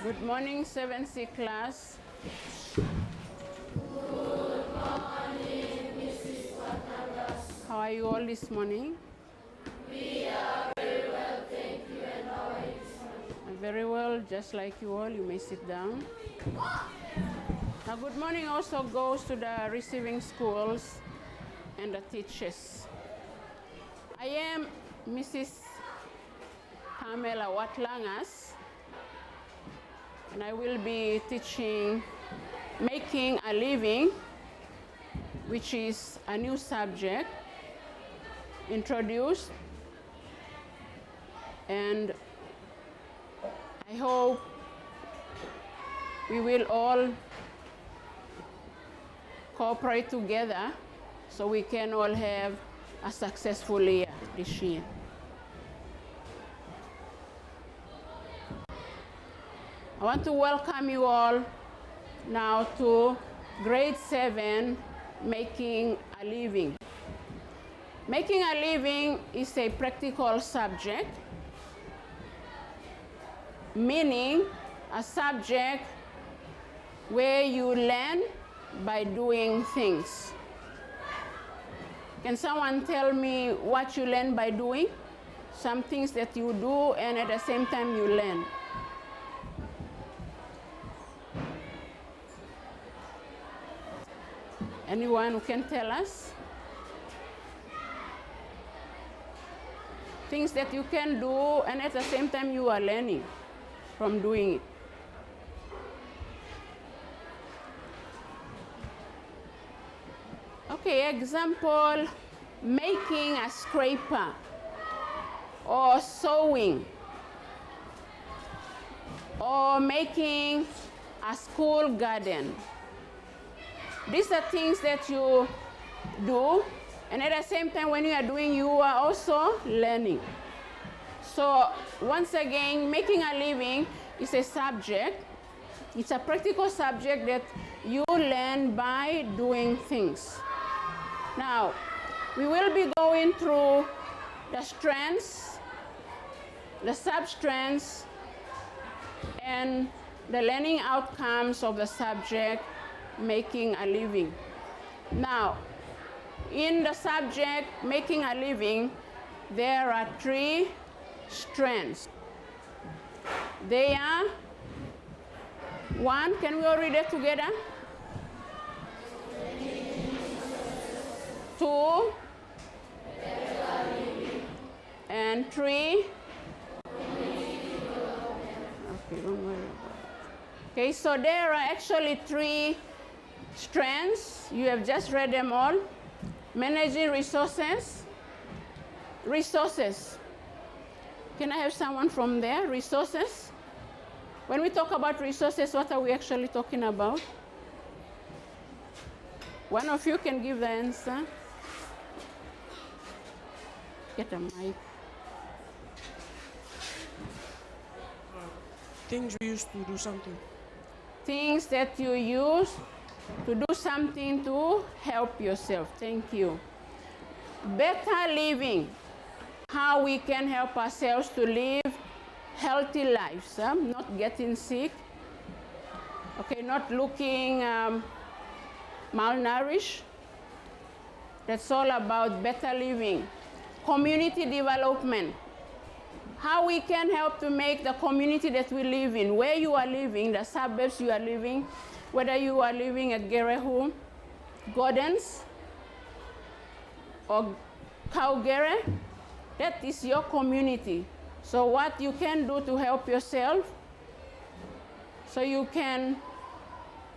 Good morning, 7C class. Good morning, Mrs. Watnagas. How are you all this morning? We are very well, thank you, and how are you this morning? I'm very well, just like you all. You may sit down. Now, good morning also goes to the receiving schools and the teachers. I am Mrs. Pamela Watlangas, and I will be teaching Making a Living, which is a new subject introduced, and I hope we will all cooperate together so we can all have a successful year this year. I want to welcome you all now to grade 7, Making a Living. Making a living is a practical subject, meaning a subject where you learn by doing things. Can someone tell me what you learn by doing? Some things that you do and at the same time you learn. Anyone who can tell us? Things that you can do and at the same time you are learning from doing it. Okay, example, making a scraper or sewing or making a school garden. These are things that you do, and at the same time when you are doing, you are also learning. So once again, making a living is a subject. It's a practical subject that you learn by doing things. Now, we will be going through the strands, the substrands, and the learning outcomes of the subject making a living. Now, in the subject making a living, there are 3 strands. They are 1, can we all read it together? 2 and 3. Okay, don't worry about it. Okay, so there are actually 3 strands. You have just read them all. Managing resources. Resources. Can I have someone from there? Resources. When we talk about resources, what are we actually talking about? One of you can give the answer. Get a mic. Things we use to do something. Things that you use to do something to help yourself. Thank you. Better living. How we can help ourselves to live healthy lives, not getting sick, okay, not looking malnourished. That's all about better living. Community development. How we can help to make the community that we live in, where you are living, the suburbs you are living, whether you are living at Gerehu, Gordons, or Kaugere, that is your community. So what you can do to help yourself, so you can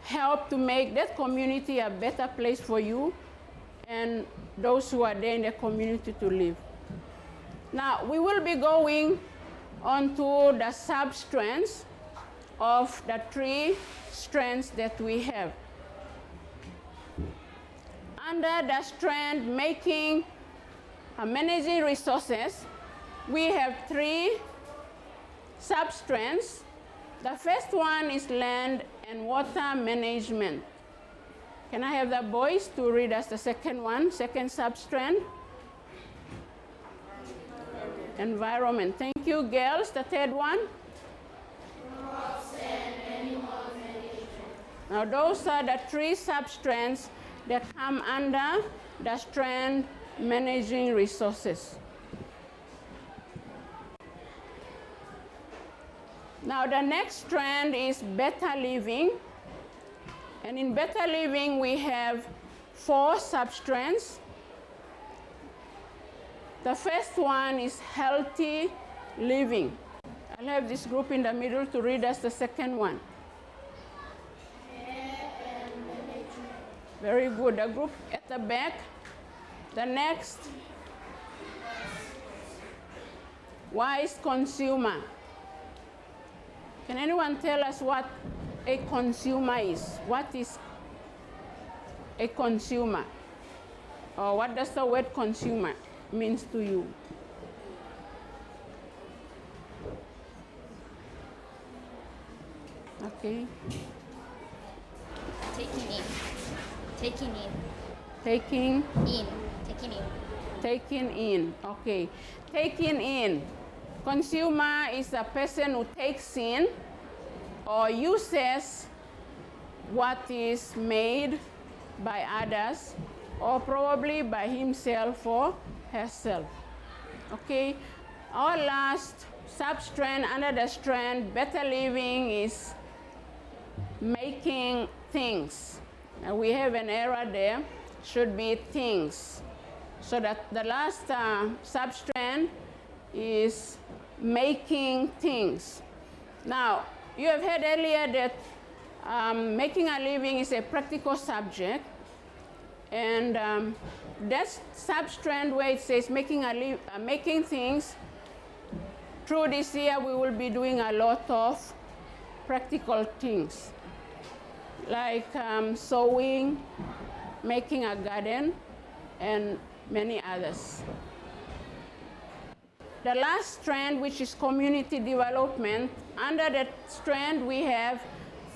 help to make that community a better place for you and those who are there in the community to live. Now, we will be going on to the substrands of the 3 strands that we have. Under the strand making managing resources, we have 3 substrands. The first one is land and water management. Can I have the boys to read us the second one, second substrand? Environment. Thank you, girls. The third one? Crops and Now those are the 3 substrands that come under the strand managing resources. Now the next strand is better living. And in better living we have 4 substrands. The first one is healthy living. I'll have this group in the middle to read us the second one. Very good. The group at the back. The next, wise consumer. Can anyone tell us what a consumer is? What is a consumer? Or what does the word consumer means to you? Okay. Taking in. Taking in. Taking In. Taking in. Taking in. Okay. Taking in. Consumer is a person who takes in or uses what is made by others or probably by himself or herself. Okay. Our last substrand under the strand better living is making things. And we have an error there. Should be things. So that the last substrand is making things. Now, you have heard earlier that making a living is a practical subject. And that substrand where it says making things, through this year we will be doing a lot of practical things. Like sewing, making a garden, and many others. The last strand, which is community development, under that strand we have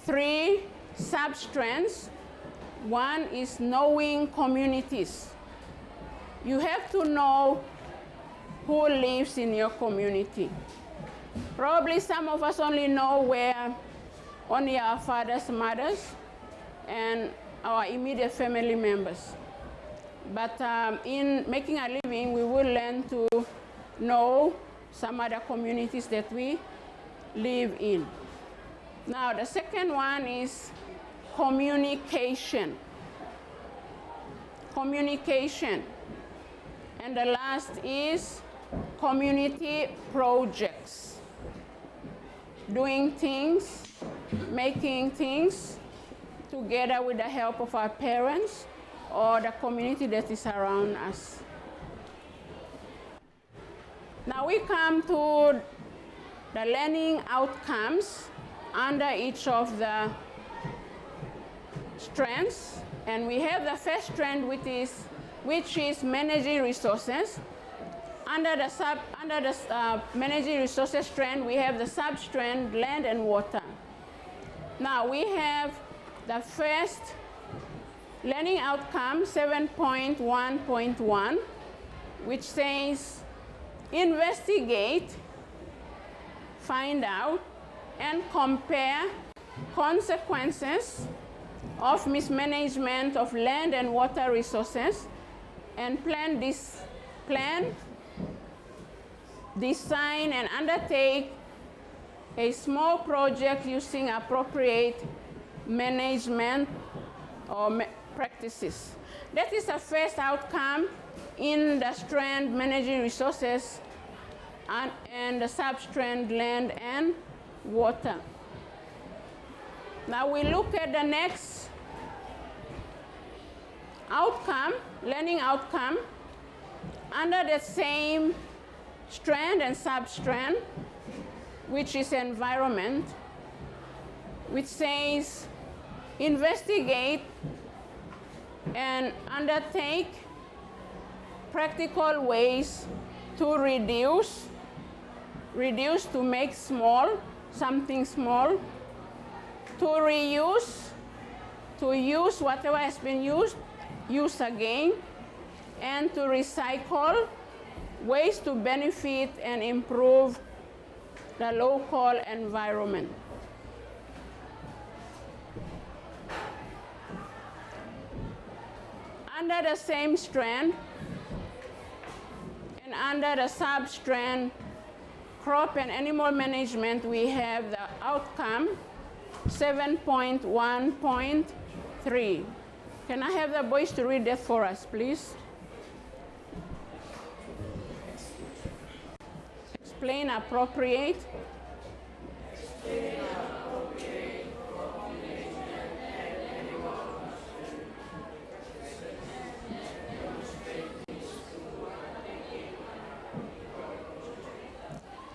3 substrands. One is knowing communities. You have to know who lives in your community. Probably some of us only know where only our fathers, mothers, and our immediate family members. But in making a living, we will learn to know some other communities that we live in. Now, the second one is communication. Communication. And the last is community projects. Doing things, making things together with the help of our parents or the community that is around us. Now we come to the learning outcomes under each of the strands. And we have the first strand, which is managing resources. Under the managing resources strand, we have the substrand land and water. Now we have the first learning outcome 7.1.1, which says investigate, find out, and compare consequences of mismanagement of land and water resources, and design and undertake a small project using appropriate management or practices. That is the first outcome in the strand managing resources and the substrand land and water. Now we look at the next outcome, learning outcome, under the same strand and substrand, which is environment, which says investigate and undertake practical ways to reduce to make small, something small, to reuse, to use whatever has been used, use again, and to recycle, ways to benefit and improve the local environment. under the same strand and under the sub-strand crop and animal management, we have the outcome 7.1.3. Can I have the boys to read that for us, please? Explain appropriate.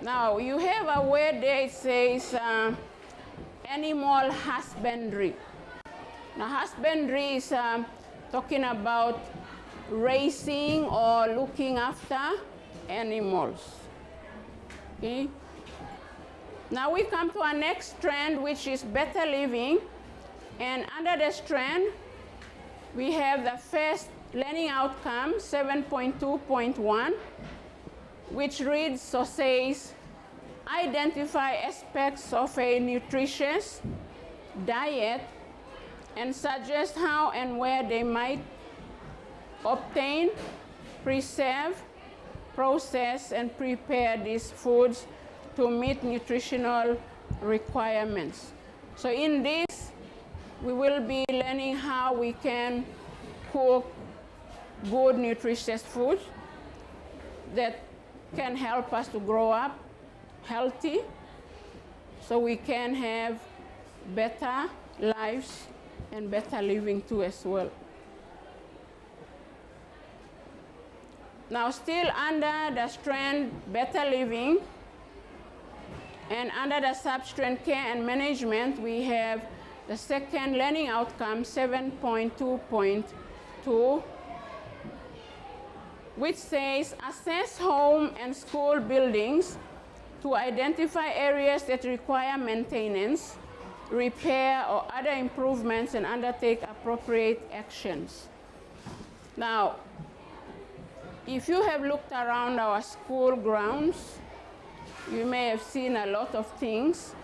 Now, you have a word there, it says animal husbandry. Now, husbandry is talking about raising or looking after animals. Okay? Now we come to our next strand, which is better living. And under the strand, we have the first learning outcome, 7.2.1, which reads or says, identify aspects of a nutritious diet and suggest how and where they might obtain, preserve, process, and prepare these foods to meet nutritional requirements. So in this, we will be learning how we can cook good nutritious food that can help us to grow up healthy so we can have better lives and better living too as well. Now still under the strand better living and under the sub-strand care and management, we have the second learning outcome, 7.2.2, which says assess home and school buildings to identify areas that require maintenance, repair, or other improvements and undertake appropriate actions. Now, if you have looked around our school grounds, you may have seen a lot of things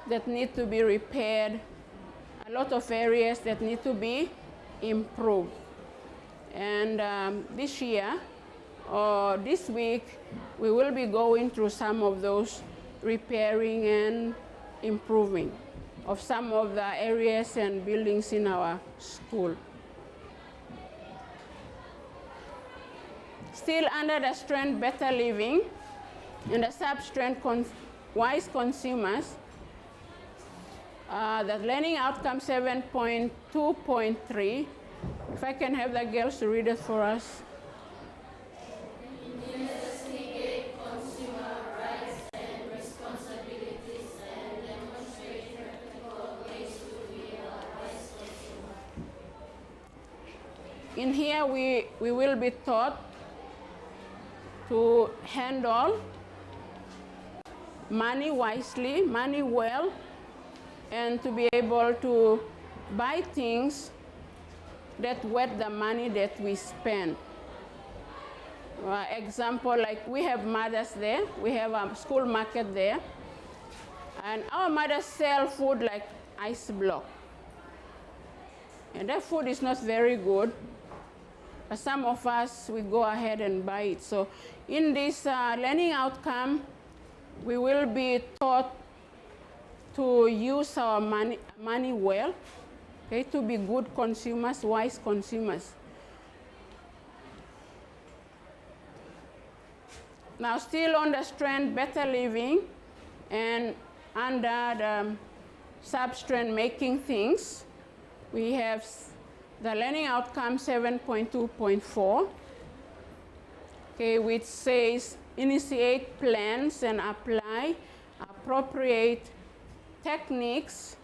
that need to be repaired, a lot of areas that need to be improved. And this year, or this week, we will be going through some of those repairing and improving of some of the areas and buildings in our school. Still under the strand better living and the sub-strand wise consumers, the learning outcome 7.2.3. If I can have the girls to read it for us. Investigate consumer rights and responsibilities and demonstrate practical ways to be a wise consumer. In here, we will be taught to handle money wisely, money well, and to be able to buy things that worth the money that we spend. Example, like we have mothers there, we have a school market there, and our mothers sell food like ice block. And that food is not very good, but some of us, we go ahead and buy it. So in this learning outcome, we will be taught to use our money well, okay, to be good consumers, wise consumers. Now still on the strand better living and under the sub-strand making things, we have the learning outcome 7.2.4, okay, which says initiate plans and apply appropriate techniques,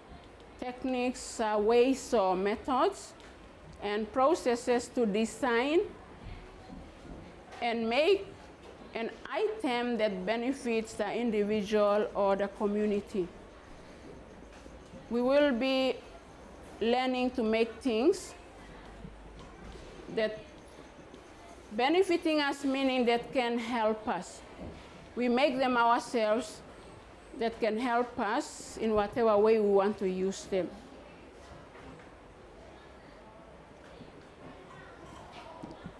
ways or methods, and processes to design and make an item that benefits the individual or the community. We will be learning to make things that benefiting us, meaning that can help us. We make them ourselves that can help us in whatever way we want to use them.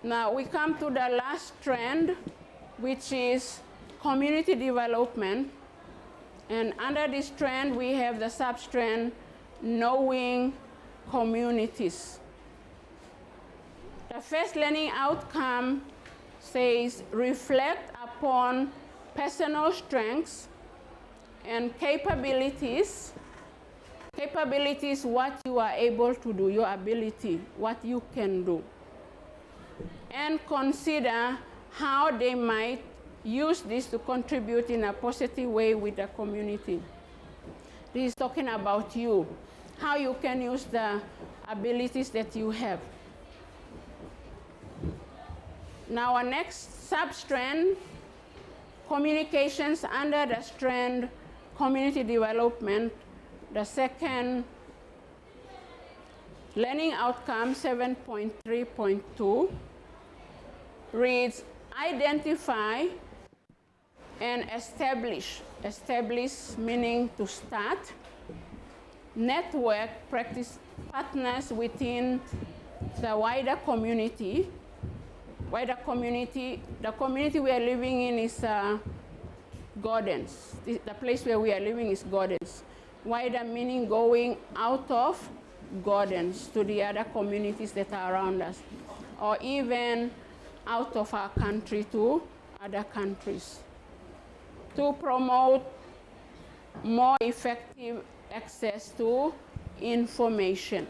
Now we come to the last trend, which is community development. And under this trend, we have the sub-strand, knowing communities. The first learning outcome says, reflect upon personal strengths and capabilities. Capabilities, what you are able to do, your ability, what you can do. And consider how they might use this to contribute in a positive way with the community. This is talking about you, how you can use the abilities that you have. Now our next sub-strand, communications under the strand, community development. The second learning outcome, 7.3.2, reads, identify and establish. Establish meaning to start. Network, practice partners within the wider community. Wider community, the community we are living in is gardens. The place where we are living is gardens. Wider meaning going out of gardens to the other communities that are around us, or even out of our country to other countries, to promote more effective access to information.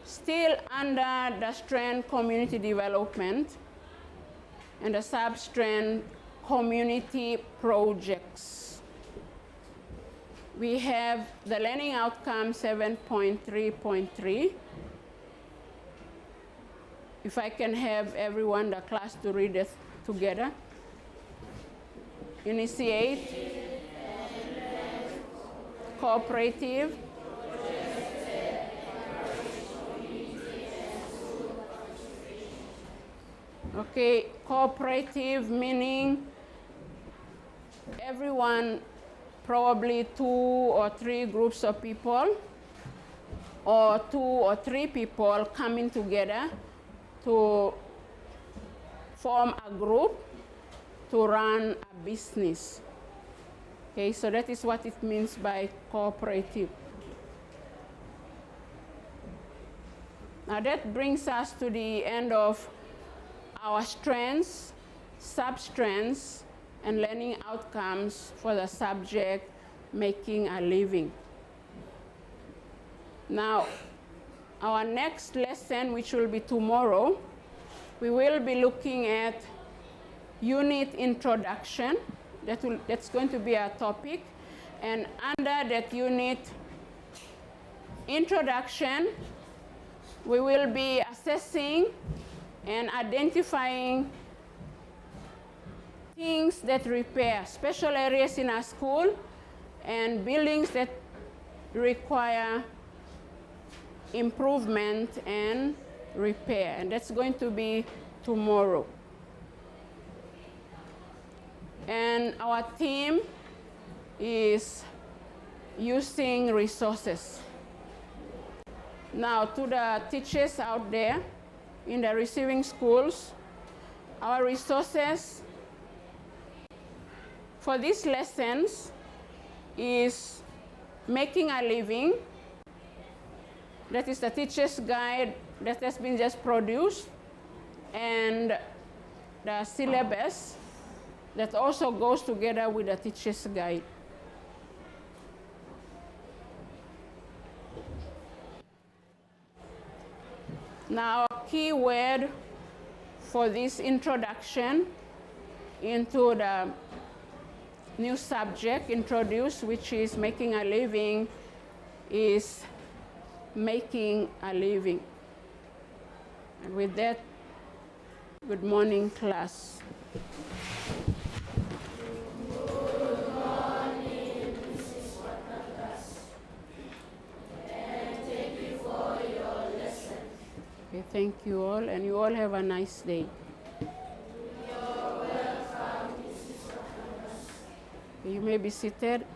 Still under the strand community development and the sub-strand community projects. We have the learning outcome 7.3.3. If I can have everyone, the class, to read it together. Initiate, cooperative, okay, cooperative meaning everyone, probably 2 or 3 groups of people, or 2 or 3 people coming together to form a group to run a business. Okay, so that is what it means by cooperative. Now that brings us to the end of our strands, sub-strands, and learning outcomes for the subject making a living. Now, our next lesson, which will be tomorrow, we will be looking at unit introduction. That's going to be our topic. And under that unit introduction, we will be assessing and identifying things that repair, special areas in our school, and buildings that require improvement and repair. And that's going to be tomorrow. And our theme is using resources. Now, to the teachers out there in the receiving schools, our resources for these lessons is making a living. That is the teacher's guide that has been just produced, and the syllabus that also goes together with the teacher's guide. Now, a key word for this introduction into the new subject introduced, which is making a living, is making a living. And with that, good morning, class. Good morning, Mrs. Watanakas. And thank you for your lesson. Okay, thank you all, and you all have a nice day. You're welcome, Mrs. Watanakas. You may be seated.